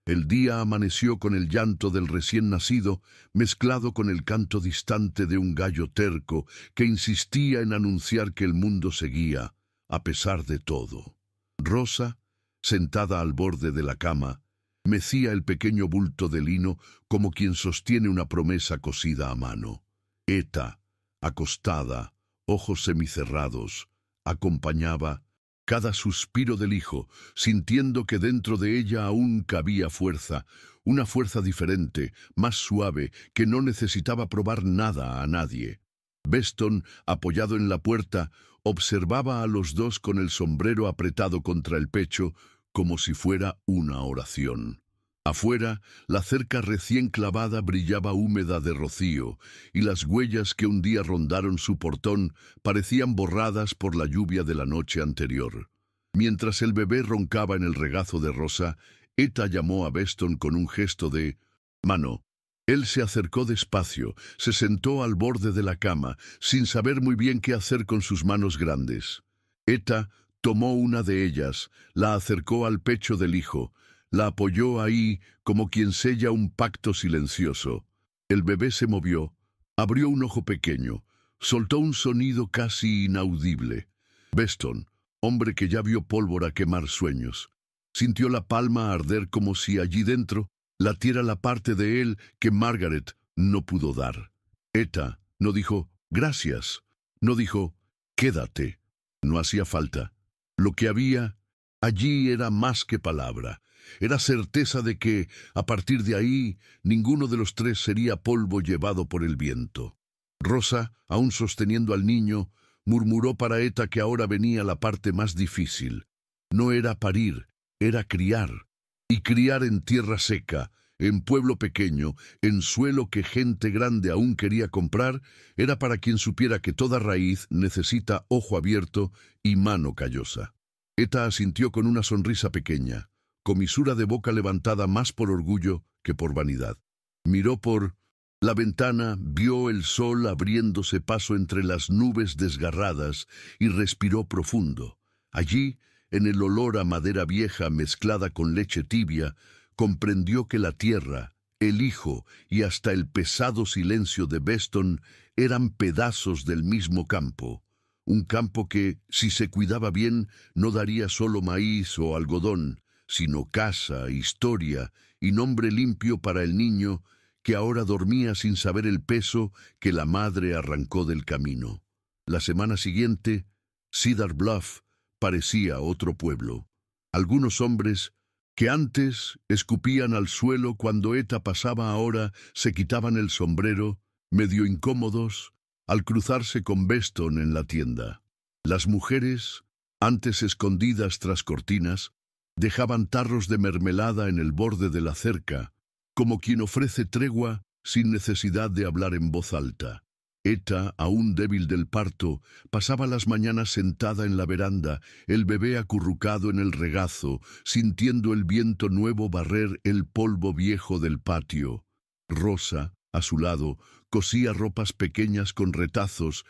Speaker 1: El día amaneció con el llanto del recién nacido, mezclado con el canto distante de un gallo terco que insistía en anunciar que el mundo seguía, a pesar de todo. Rosa, sentada al borde de la cama, mecía el pequeño bulto de lino como quien sostiene una promesa cosida a mano. Eta, acostada, ojos semicerrados, acompañaba cada suspiro del hijo, sintiendo que dentro de ella aún cabía fuerza, una fuerza diferente, más suave, que no necesitaba probar nada a nadie. Beston, apoyado en la puerta, observaba a los dos con el sombrero apretado contra el pecho, como si fuera una oración. Afuera, la cerca recién clavada brillaba húmeda de rocío, y las huellas que un día rondaron su portón parecían borradas por la lluvia de la noche anterior. Mientras el bebé roncaba en el regazo de Rosa, Eta llamó a Beston con un gesto de mano. Él se acercó despacio, se sentó al borde de la cama, sin saber muy bien qué hacer con sus manos grandes. Eta tomó una de ellas, la acercó al pecho del hijo, la apoyó ahí como quien sella un pacto silencioso. El bebé se movió, abrió un ojo pequeño, soltó un sonido casi inaudible. Beston, hombre que ya vio pólvora quemar sueños, sintió la palma arder como si allí dentro latiera la parte de él que Margaret no pudo dar. Eta no dijo gracias, no dijo quédate, no hacía falta. Lo que había allí era más que palabra, era certeza de que, a partir de ahí, ninguno de los tres sería polvo llevado por el viento. Rosa, aún sosteniendo al niño, murmuró para Eta que ahora venía la parte más difícil. No era parir, era criar. Y criar en tierra seca, en pueblo pequeño, en suelo que gente grande aún quería comprar, era para quien supiera que toda raíz necesita ojo abierto y mano callosa. Eta asintió con una sonrisa pequeña, comisura de boca levantada más por orgullo que por vanidad. Miró por la ventana, vio el sol abriéndose paso entre las nubes desgarradas y respiró profundo. Allí, en el olor a madera vieja mezclada con leche tibia, comprendió que la tierra, el hijo y hasta el pesado silencio de Beston eran pedazos del mismo campo. Un campo que, si se cuidaba bien, no daría solo maíz o algodón, sino casa, historia y nombre limpio para el niño que ahora dormía sin saber el peso que la madre arrancó del camino. La semana siguiente, Cedar Bluff parecía otro pueblo. Algunos hombres que antes escupían al suelo cuando Eta pasaba ahora se quitaban el sombrero, medio incómodos, al cruzarse con Beston en la tienda. Las mujeres, antes escondidas tras cortinas, dejaban tarros de mermelada en el borde de la cerca, como quien ofrece tregua sin necesidad de hablar en voz alta. Eta, aún débil del parto, pasaba las mañanas sentada en la veranda, el bebé acurrucado en el regazo, sintiendo el viento nuevo barrer el polvo viejo del patio. Rosa, a su lado, cosía ropas pequeñas con retazos,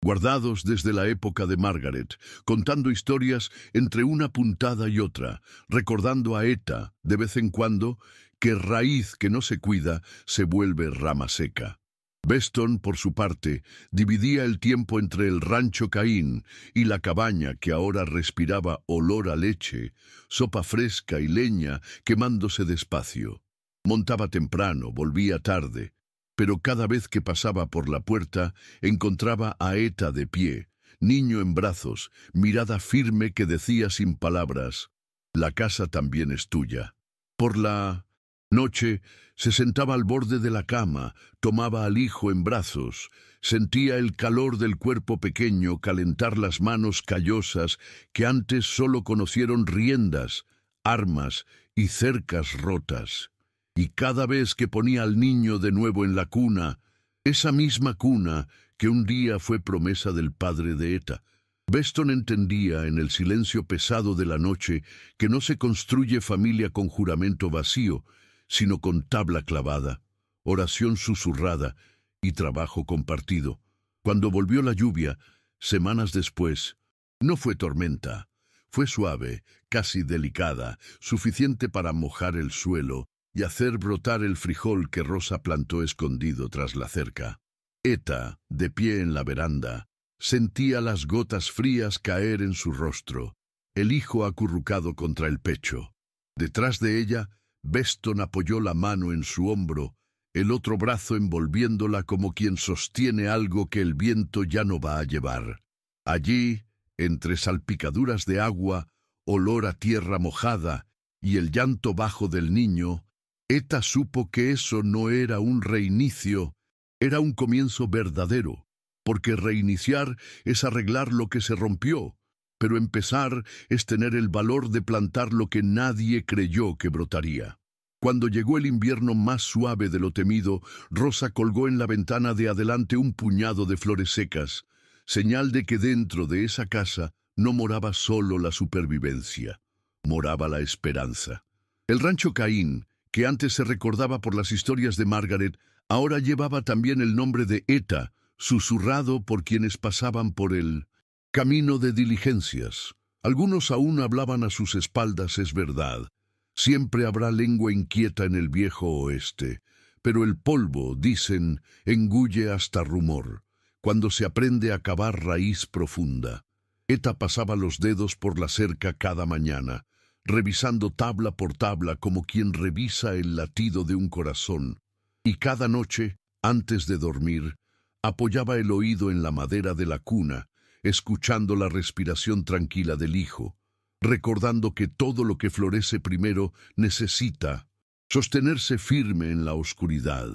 Speaker 1: guardados desde la época de Margaret, contando historias entre una puntada y otra, recordando a Eta, de vez en cuando, que raíz que no se cuida se vuelve rama seca. Beston, por su parte, dividía el tiempo entre el rancho Caín y la cabaña que ahora respiraba olor a leche, sopa fresca y leña quemándose despacio. Montaba temprano, volvía tarde, pero cada vez que pasaba por la puerta encontraba a Eta de pie, niño en brazos, mirada firme que decía sin palabras, «La casa también es tuya». Por la noche se sentaba al borde de la cama, tomaba al hijo en brazos, sentía el calor del cuerpo pequeño calentar las manos callosas que antes solo conocieron riendas, armas y cercas rotas. Y cada vez que ponía al niño de nuevo en la cuna, esa misma cuna que un día fue promesa del padre de Eta, Beston entendía en el silencio pesado de la noche que no se construye familia con juramento vacío, sino con tabla clavada, oración susurrada y trabajo compartido. Cuando volvió la lluvia, semanas después, no fue tormenta, fue suave, casi delicada, suficiente para mojar el suelo y hacer brotar el frijol que Rosa plantó escondido tras la cerca. Eta, de pie en la veranda, sentía las gotas frías caer en su rostro, el hijo acurrucado contra el pecho. Detrás de ella, Beston apoyó la mano en su hombro, el otro brazo envolviéndola como quien sostiene algo que el viento ya no va a llevar. Allí, entre salpicaduras de agua, olor a tierra mojada y el llanto bajo del niño, Eta supo que eso no era un reinicio, era un comienzo verdadero, porque reiniciar es arreglar lo que se rompió, pero empezar es tener el valor de plantar lo que nadie creyó que brotaría. Cuando llegó el invierno más suave de lo temido, Rosa colgó en la ventana de adelante un puñado de flores secas, señal de que dentro de esa casa no moraba solo la supervivencia, moraba la esperanza. El rancho Caín, que antes se recordaba por las historias de Margaret, ahora llevaba también el nombre de Eta, susurrado por quienes pasaban por el camino de diligencias. Algunos aún hablaban a sus espaldas, es verdad. Siempre habrá lengua inquieta en el viejo oeste, pero el polvo, dicen, engulle hasta rumor, cuando se aprende a cavar raíz profunda. Eta pasaba los dedos por la cerca cada mañana, revisando tabla por tabla como quien revisa el latido de un corazón, y cada noche, antes de dormir, apoyaba el oído en la madera de la cuna, escuchando la respiración tranquila del hijo, recordando que todo lo que florece primero necesita sostenerse firme en la oscuridad.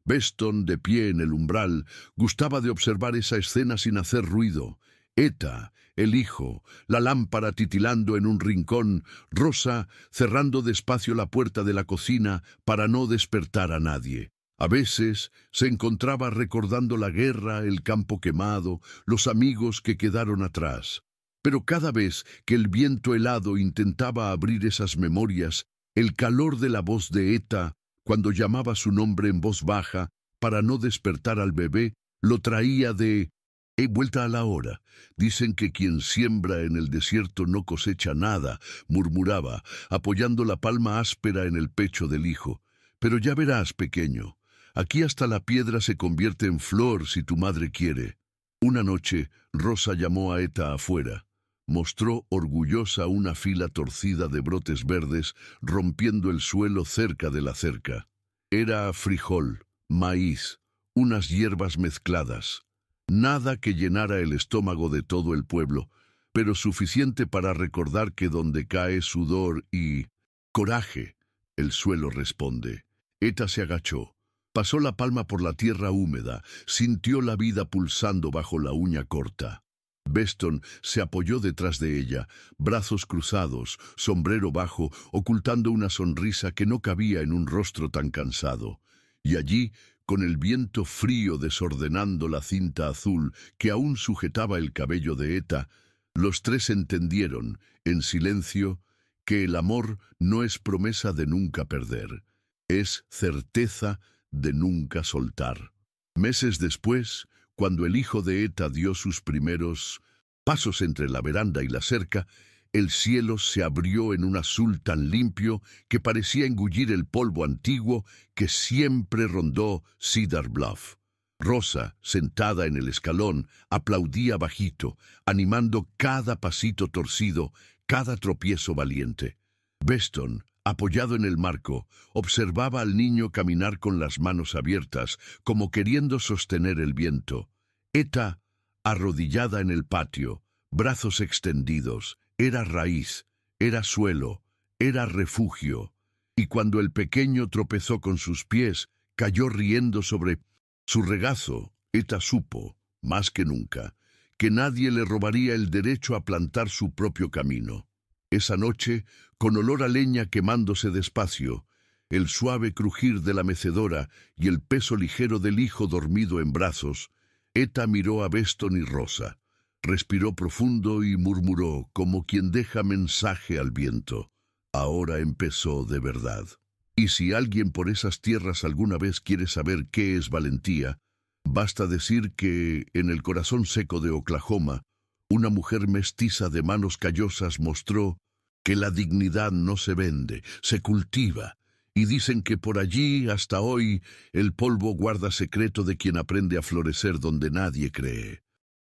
Speaker 1: Beston, de pie en el umbral, gustaba de observar esa escena sin hacer ruido. Eta, el hijo, la lámpara titilando en un rincón, Rosa cerrando despacio la puerta de la cocina para no despertar a nadie. A veces se encontraba recordando la guerra, el campo quemado, los amigos que quedaron atrás. Pero cada vez que el viento helado intentaba abrir esas memorias, el calor de la voz de Eta, cuando llamaba su nombre en voz baja para no despertar al bebé, lo traía de vuelta a la hora. Dicen que quien siembra en el desierto no cosecha nada, murmuraba, apoyando la palma áspera en el pecho del hijo. Pero ya verás, pequeño, aquí hasta la piedra se convierte en flor si tu madre quiere. Una noche, Rosa llamó a Eta afuera. Mostró orgullosa una fila torcida de brotes verdes rompiendo el suelo cerca de la cerca. Era frijol, maíz, unas hierbas mezcladas. Nada que llenara el estómago de todo el pueblo, pero suficiente para recordar que donde cae sudor y coraje, el suelo responde. Eta se agachó, pasó la palma por la tierra húmeda, sintió la vida pulsando bajo la uña corta. Beston se apoyó detrás de ella, brazos cruzados, sombrero bajo, ocultando una sonrisa que no cabía en un rostro tan cansado. Y allí, con el viento frío desordenando la cinta azul que aún sujetaba el cabello de Eta, los tres entendieron, en silencio, que el amor no es promesa de nunca perder, es certeza de nunca soltar. Meses después, cuando el hijo de Eta dio sus primeros pasos entre la veranda y la cerca, el cielo se abrió en un azul tan limpio que parecía engullir el polvo antiguo que siempre rondó Cedar Bluff. Rosa, sentada en el escalón, aplaudía bajito, animando cada pasito torcido, cada tropiezo valiente. Beston, apoyado en el marco, observaba al niño caminar con las manos abiertas, como queriendo sostener el viento. Eta, arrodillada en el patio, brazos extendidos, era raíz, era suelo, era refugio. Y cuando el pequeño tropezó con sus pies, cayó riendo sobre su regazo, Eta supo, más que nunca, que nadie le robaría el derecho a plantar su propio camino. Esa noche, con olor a leña quemándose despacio, el suave crujir de la mecedora y el peso ligero del hijo dormido en brazos, Eta miró a Beston y Rosa, respiró profundo y murmuró como quien deja mensaje al viento. Ahora empezó de verdad. Y si alguien por esas tierras alguna vez quiere saber qué es valentía, basta decir que, en el corazón seco de Oklahoma, una mujer mestiza de manos callosas mostró que la dignidad no se vende, se cultiva, y dicen que por allí, hasta hoy, el polvo guarda secreto de quien aprende a florecer donde nadie cree.